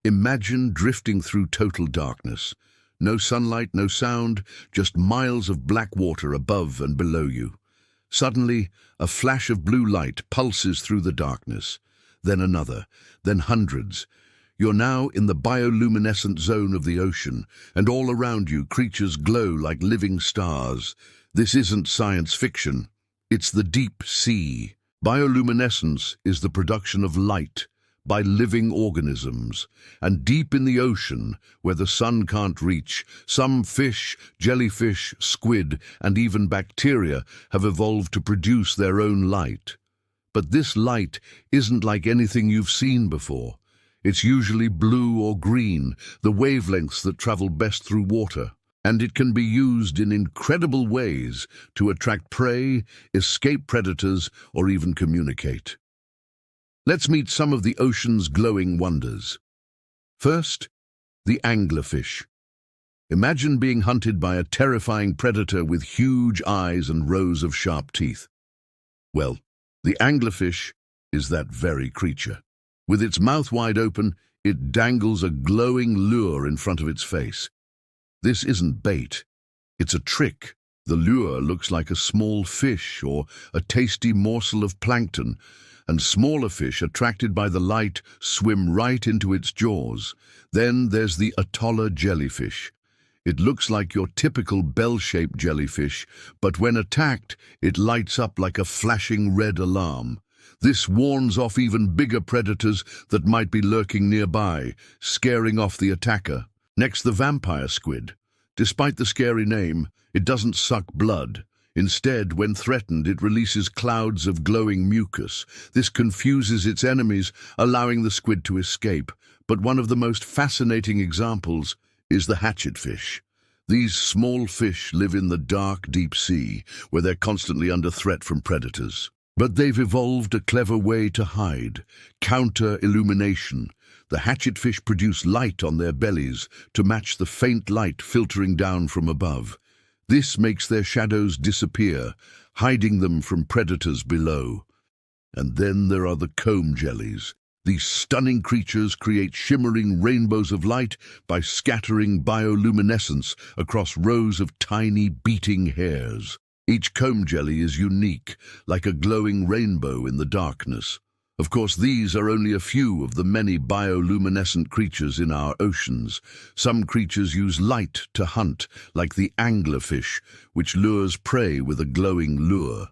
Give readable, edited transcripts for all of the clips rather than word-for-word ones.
Imagine drifting through total darkness. No sunlight, no sound, just miles of black water above and below you. Suddenly, a flash of blue light pulses through the darkness. Then another, then hundreds. You're now in the bioluminescent zone of the ocean, and all around you creatures glow like living stars. This isn't science fiction. It's the deep sea. Bioluminescence is the production of light by living organisms. And deep in the ocean, where the sun can't reach, some fish, jellyfish, squid, and even bacteria have evolved to produce their own light. But this light isn't like anything you've seen before. It's usually blue or green, the wavelengths that travel best through water. And it can be used in incredible ways to attract prey, escape predators, or even communicate. Let's meet some of the ocean's glowing wonders. First, the anglerfish. Imagine being hunted by a terrifying predator with huge eyes and rows of sharp teeth. Well, the anglerfish is that very creature. With its mouth wide open, it dangles a glowing lure in front of its face. This isn't bait, it's a trick. The lure looks like a small fish or a tasty morsel of plankton, and smaller fish attracted by the light swim right into its jaws. Then there's the atolla jellyfish. It looks like your typical bell-shaped jellyfish, but when attacked, it lights up like a flashing red alarm. This warns off even bigger predators that might be lurking nearby, scaring off the attacker. Next, the vampire squid. Despite the scary name, it doesn't suck blood. Instead, when threatened, it releases clouds of glowing mucus. This confuses its enemies, allowing the squid to escape. But one of the most fascinating examples is the hatchetfish. These small fish live in the dark, deep sea, where they're constantly under threat from predators. But they've evolved a clever way to hide: counter-illumination. The hatchetfish produce light on their bellies to match the faint light filtering down from above. This makes their shadows disappear, hiding them from predators below. And then there are the comb jellies. These stunning creatures create shimmering rainbows of light by scattering bioluminescence across rows of tiny beating hairs. Each comb jelly is unique, like a glowing rainbow in the darkness. Of course, these are only a few of the many bioluminescent creatures in our oceans. Some creatures use light to hunt, like the anglerfish, which lures prey with a glowing lure.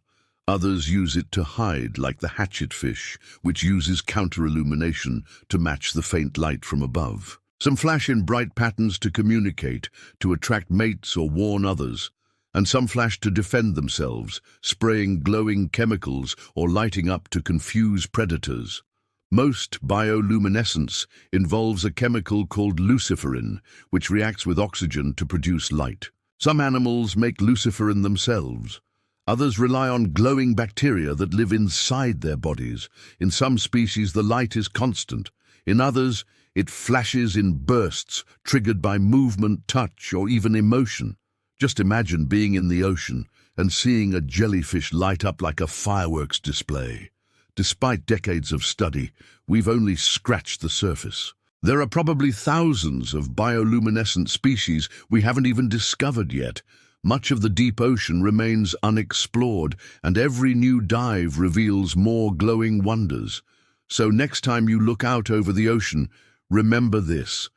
Others use it to hide, like the hatchetfish, which uses counter-illumination to match the faint light from above. Some flash in bright patterns to communicate, to attract mates or warn others. And some flash to defend themselves, spraying glowing chemicals or lighting up to confuse predators. Most bioluminescence involves a chemical called luciferin, which reacts with oxygen to produce light. Some animals make luciferin themselves. Others rely on glowing bacteria that live inside their bodies. In some species, the light is constant. In others, it flashes in bursts, triggered by movement, touch, or even emotion. Just imagine being in the ocean and seeing a jellyfish light up like a fireworks display. Despite decades of study, we've only scratched the surface. There are probably thousands of bioluminescent species we haven't even discovered yet. Much of the deep ocean remains unexplored, and every new dive reveals more glowing wonders. So next time you look out over the ocean, remember this.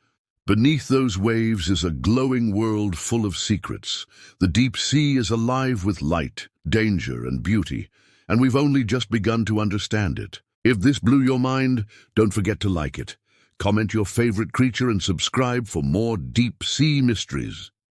Beneath those waves is a glowing world full of secrets. The deep sea is alive with light, danger, and beauty, and we've only just begun to understand it. If this blew your mind, don't forget to like it. Comment your favorite creature and subscribe for more deep sea mysteries.